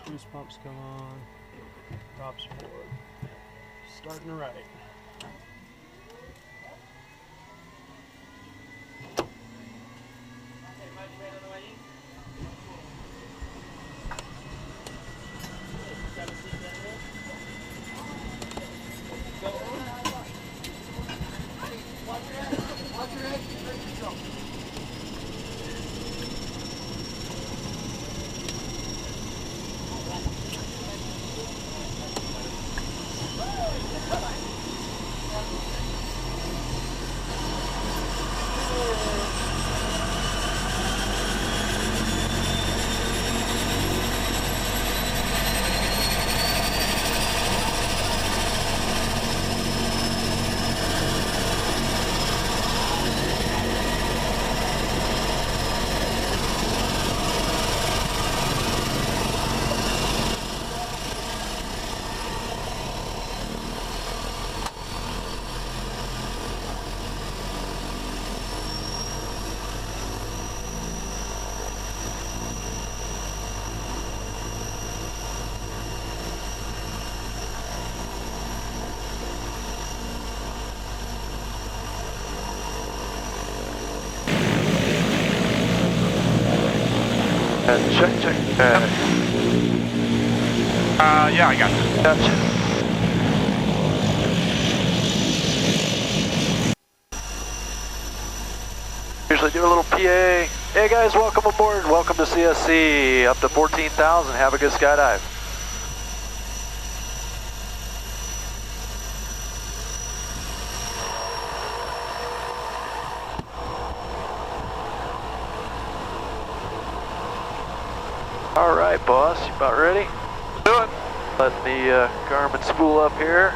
Boost pumps come on. Props forward. Starting to right. Check. Yeah, I got it. Gotcha. Usually do a little PA. Hey guys, welcome aboard. Welcome to CSC. Up to 14,000. Have a good skydive. All right, boss. You about ready? Do it. Letting the Garmin spool up here.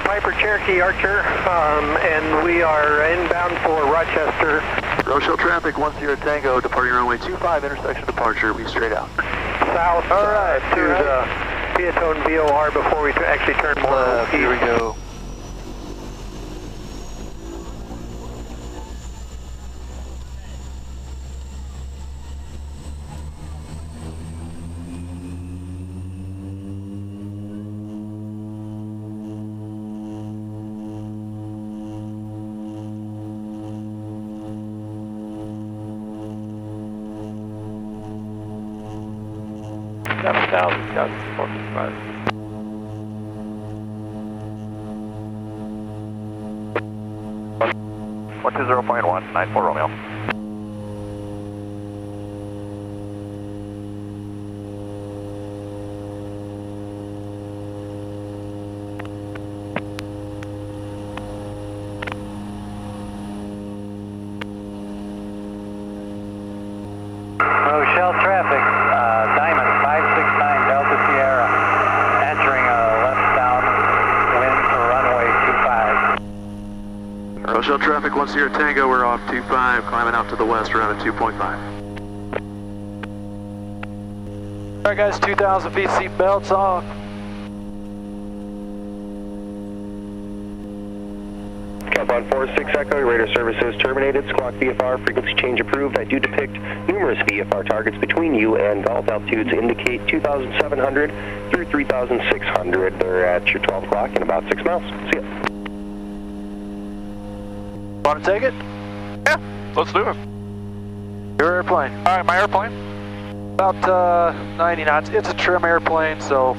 Piper Cherokee Archer, and we are inbound for Rochester. Rochelle traffic 10 Tango, departing runway 25, intersection departure, be straight out. South. All right, To Piatone VOR before we actually turn more left. Here we go. One 20.1, 94 Romeo. Rochelle traffic, Diamond 569 Delta Sierra, entering a left down wind for runway 25. Rochelle traffic 10 Tango, we're off 25, climbing out to the west around at 2.5. All right guys, 2,000 feet, seat belts off. Countdown 46 Echo, radar services terminated, squawk VFR, frequency change approved. I do depict numerous VFR targets between you and Gulf. Altitudes indicate 2,700 through 3,600. They're at your 12 o'clock in about 6 miles. See ya. Want to take it? Yeah, let's do it. Your airplane. All right, my airplane. About 90 knots. It's a trim airplane, so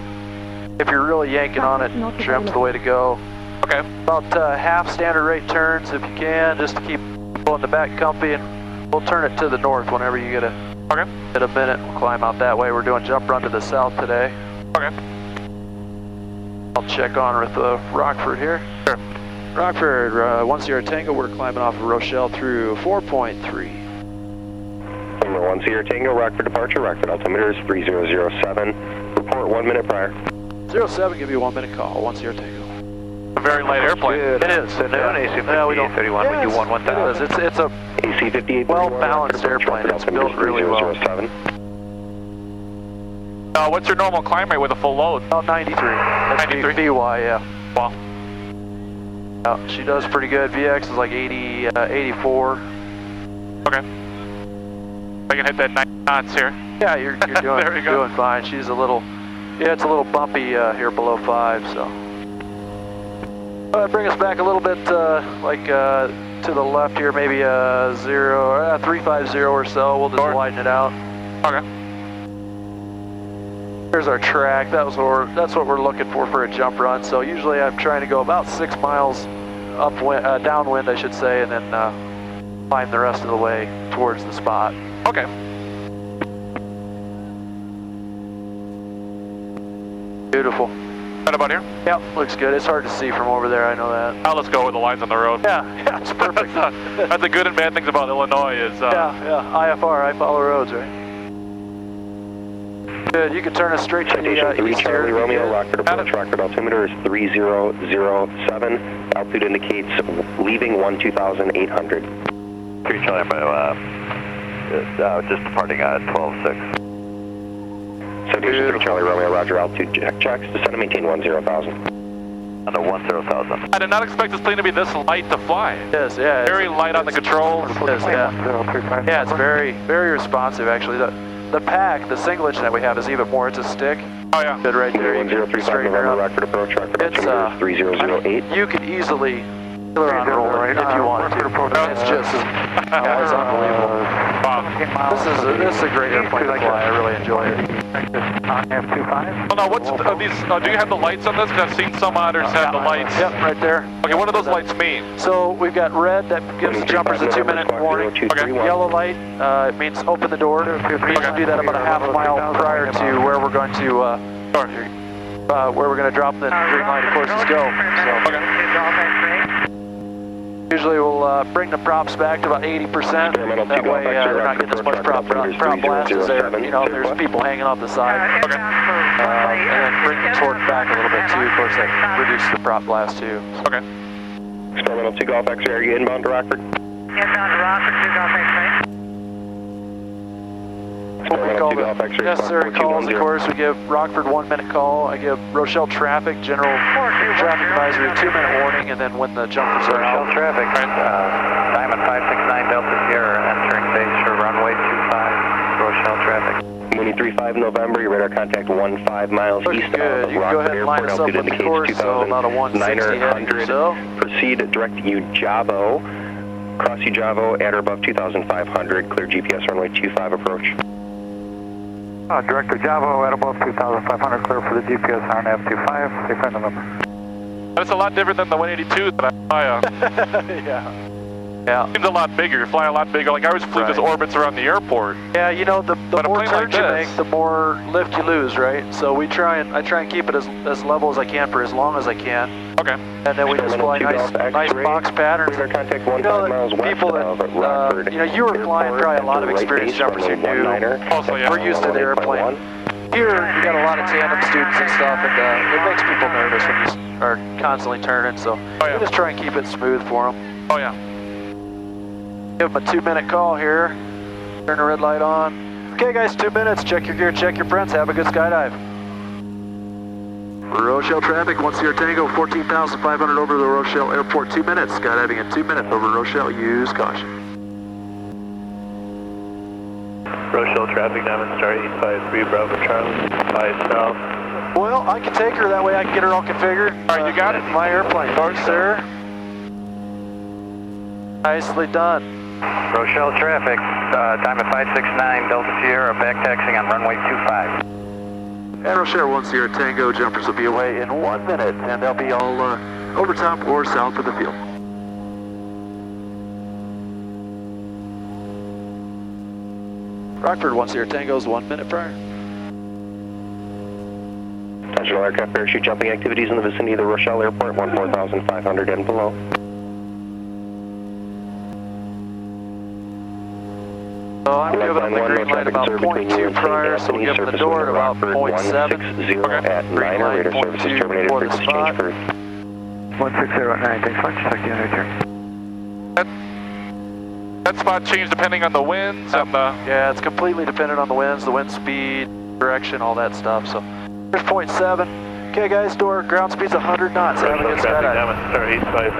if you're really yanking on it, trim's the way to go. Okay. About half standard rate turns if you can, just to keep pulling the back comfy, and we'll turn it to the north whenever you get a minute. We'll climb out that way. We're doing jump run to the south today. Okay. I'll check on with Rockford here. Sure. Rockford, 10 Tango, we're climbing off of Rochelle through 4.3. Number 10 Tango, Rockford departure, Rockford altimeter is 3007. Report 1 minute prior. 07, give you a 1 minute call, 10 Tango. A very light airplane. It is. AC-58 we don't. 31, Yeah, we do 1-1000. it's a AC-58 well-balanced airplane. It's built really well. What's your normal climb rate with a full load? About 93. That's 93? BY, yeah. Wow. She does pretty good. VX is like 80, 84. Okay. I can hit that 9 knots here. Yeah, you're doing, There we go. doing fine. She's a little, yeah, it's a little bumpy here below 5, so. Bring us back a little bit, to the left here, maybe 350 or so. We'll just widen it out. Okay. Here's our track. That's what we're looking for a jump run. So usually I'm trying to go about 6 miles downwind, I should say, and then climb the rest of the way towards the spot. Okay. Beautiful. Right about here? Yep, looks good. It's hard to see from over there, I know that. Now let's go with the lines on the road. Yeah, it's perfect. That's the good and bad things about Illinois is... IFR, I follow roads, right? Good, you can turn us straight to the east here. Charlie Romeo, Rockford approach, Rockford altimeter is 3007. Altitude indicates leaving 12,800. 3 Charlie Romeo, just departing at 12.6. Citation 3 Charlie Romeo, roger, altitude checks, descend and maintain 10,000. Under 10,000. I did not expect this plane to be this light to fly. Yes, yeah. Very light on the controls. Yes, yeah. Yeah, it's very, very responsive actually. The pack, the singlet that we have is even more, it's a stick. Oh yeah. Good right there. 1035 November, Rockford approach, Rockford altimeter is 3008. You could easily on roll it if you wanted to. It's just, yeah, it's unbelievable. Wow. This is a great airplane to fly. I really enjoy it. Oh no, what's these? Do you have the lights on this? Because I've seen some otters have the lights. Yep, right there. Okay, what do those lights mean? So we've got red that gives jumpers a 2-minute warning. Okay. Yellow light it means open the door. We usually do that about a half a mile prior to where we're going to drop the green light. Of course, is go. So. Okay. Usually we'll bring the props back to about 80%. That way they're not getting as much prop blast as there. You know, there's people hanging off the side. Okay. And then bring the torque back a little bit too. Of course, that reduces the prop blast too. Okay. Experimental 2 Golf X-ray, are you inbound to Rockford? Inbound to Rockford, 2 Golf X-ray. We call the necessary calls, of course. We give Rockford 1-minute call. I give Rochelle Traffic, general traffic advisory, 2-minute warning, and then when the jumpers are out. Rochelle Traffic, Diamond 569 Delta Sierra, entering base for runway 25, Rochelle Traffic. Mooney 35 November, your radar contact 15 miles east good. of You can go ahead and line us up with the course, so about a 160 heading or so. Proceed direct Ujavo, cross Ujavo at or above 2,500, clear GPS runway 25 approach. Direct to Javo at above 2,500, clear for the GPS on F25, safe end number. That's a lot different than the 182 that I fly. Yeah. Seems a lot bigger. You fly a lot bigger. Like I always flew just orbits around the airport. Yeah, you know, the more turns you make, the more lift you lose, right? So I try and keep it as level as I can for as long as I can. Okay. And then we just fly nice box patterns. Radar contact You know, people that, you were flying probably a lot of experienced jumpers who knew. We're used to the airplane. Here, you got a lot of tandem students and stuff, and it makes people nervous when you are constantly turning, so we just try and keep it smooth for them. Oh yeah. Give them a 2-minute call here. Turn the red light on. Okay guys, 2 minutes. Check your gear, check your friends. Have a good skydive. Rochelle traffic, 1 Sierra Tango, 14,500 over the Rochelle Airport. 2 minutes. Skydiving in 2 minutes over Rochelle. Use caution. Rochelle traffic, Diamond Star 853 Bravo Charlie, 5 south. Well, I can take her. That way I can get her all configured. All right, you got it? My airplane. Sorry, sir. Nicely done. Rochelle traffic, Diamond 569 Delta Sierra, back taxiing on runway 25. And Rochelle 1 Sierra Tango jumpers will be away in 1 minute, and they'll be all over top or south of the field. Rockford 1 Sierra Tango's 1 minute prior. Conventional aircraft parachute jumping activities in the vicinity of the Rochelle Airport, 14,500 and below. So I'm giving them the green light about 0.2 prior, so we'll give them the door at about 0.7. Okay. At 9, radar services terminated, frequency change for 1609, thanks much, talk to you later. That spot changed depending on the winds and the... Yeah, it's completely dependent on the winds, the wind speed, direction, all that stuff. So here's 0.7. Okay guys, door ground speed's 100 knots. Have a good skydive.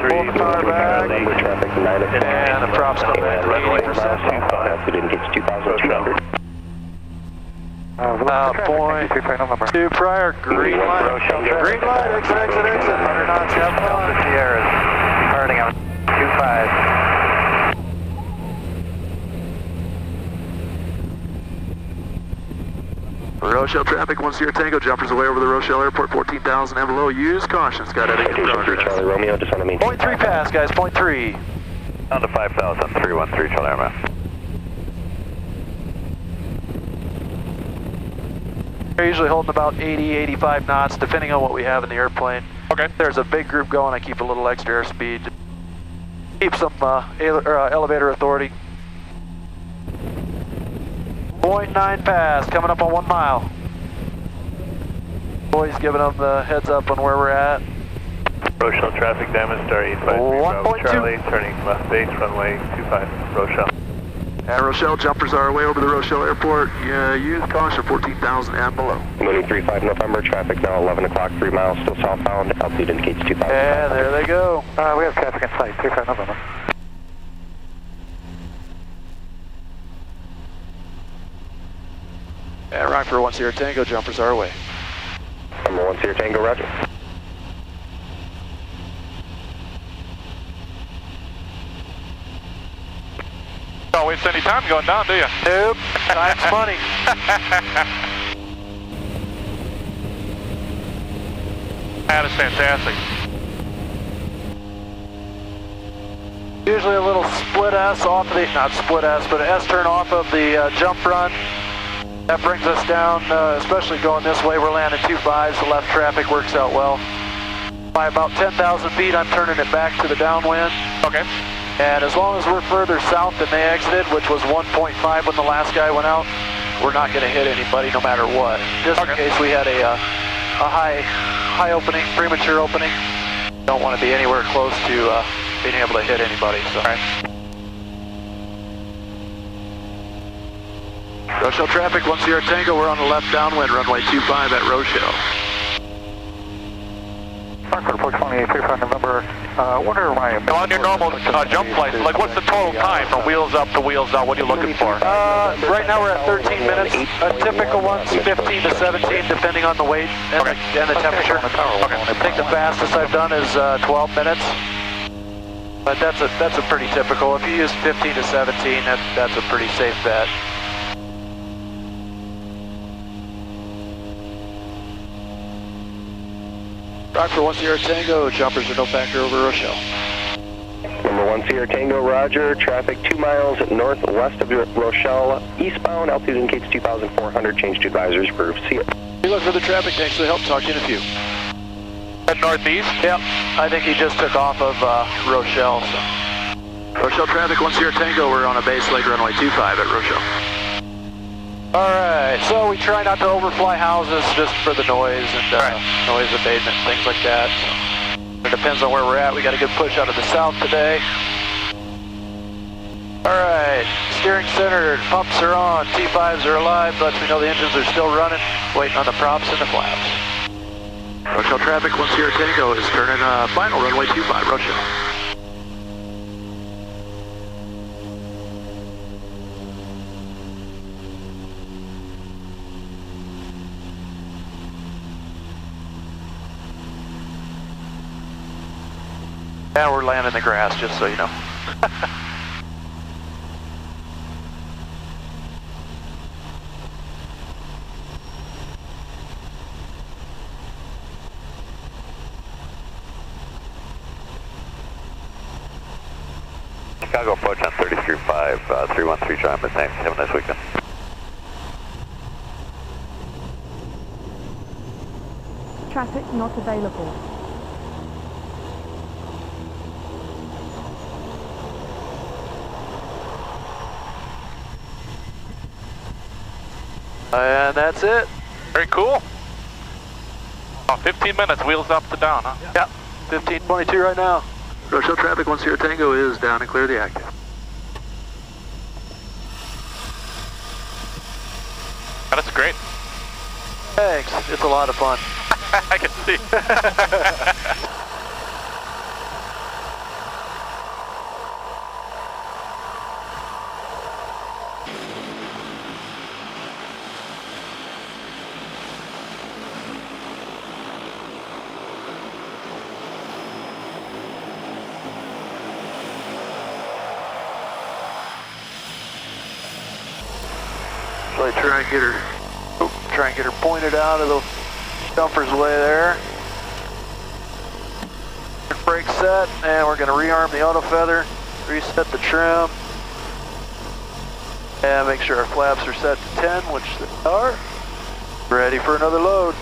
Pull the power back. Traffic 9 o'clock. And the props come back to 80%. Altitude indicates 2,200. Point 2 prior, green light. Green light, exit, 100 knots, have fun. Sierra's departing on 25. Rochelle traffic, 1 Sierra Tango, jumpers away over the Rochelle Airport, 14,000 and below. Use caution, skydiving in progress. Charlie Romeo, just want to maintain. 0.3 pass, guys, 0.3. Down to 5,000, 313 Charlie Romeo. They're usually holding about 80, 85 knots, depending on what we have in the airplane. Okay. There's a big group going, I keep a little extra airspeed. Keep some elevator authority. 0.9 pass, coming up on 1 mile. Boys giving them the heads up on where we're at. Rochelle traffic damage, star 853 Bravo 1.2. Charlie, turning left base, runway 25, Rochelle. And Rochelle jumpers are away over the Rochelle Airport. Use caution, 14,000 and below. Moving 35 November, traffic now 11 o'clock, 3 miles, still southbound. Altitude indicates 2,000. And there they go. We have traffic in sight, 35 November. And right for 1 Sierra Tango, jumpers are away. Number 1 Sierra Tango, roger. Don't waste any time going down, do you? Nope, time's money. That is fantastic. Usually a little split S off of the, not split S, but an S turn off of the jump run. That brings us down, especially going this way. We're landing 2.5s, the left traffic works out well. By about 10,000 feet, I'm turning it back to the downwind. Okay. And as long as we're further south than they exited, which was 1.5 when the last guy went out, we're not going to hit anybody no matter what. Just in case we had a high opening, premature opening. Don't want to be anywhere close to being able to hit anybody. So. All right. Rochelle traffic, 1 Sierra Tango, we're on the left downwind, runway 25 at Rochelle. Parker 428, 35 November. What are my... On your normal jump flights, like what's the total time from wheels up to wheels down? What are you looking for? Right now we're at 13 minutes. A typical one's 15 to 17, depending on the weight and, and the temperature. I think the fastest I've done is 12 minutes. But that's a pretty typical. If you use 15 to 17, that's a pretty safe bet. Rock for 1 Sierra Tango, jumpers are no factor over Rochelle. Number 1 Sierra Tango, roger. Traffic 2 miles northwest of Rochelle, eastbound. Altitude indicates 2,400. Change to advisors approved. See you. We look for the traffic. Thanks for the help. Talk to you in a few. Head northeast? Yep. I think he just took off of Rochelle. So. Rochelle traffic, 1 Sierra Tango. We're on a base leg runway 25 at Rochelle. Alright, so we try not to overfly houses just for the noise and noise abatement, things like that. So it depends on where we're at. We got a good push out of the south today. Alright, steering centered, pumps are on, T5s are alive, lets me know the engines are still running, waiting on the props and the flaps. Rochelle traffic, 1 Sierra Tango is turning final runway 25, Rochelle. Yeah, we're landing in the grass, just so you know. Chicago approach on 33.5, 313 Charlie, thanks. Have a nice weekend. Traffic not available. And that's it. Very cool. 15 minutes, wheels up to down, huh? Yep, 15:22 right now. Rochelle traffic, 1 Sierra Tango is down and clear the active. That's great. Thanks, it's a lot of fun. I can see. So I try and get her pointed out of the jumper's way there. Brake set, and we're going to rearm the auto feather, reset the trim, and make sure our flaps are set to 10, which they are. Ready for another load.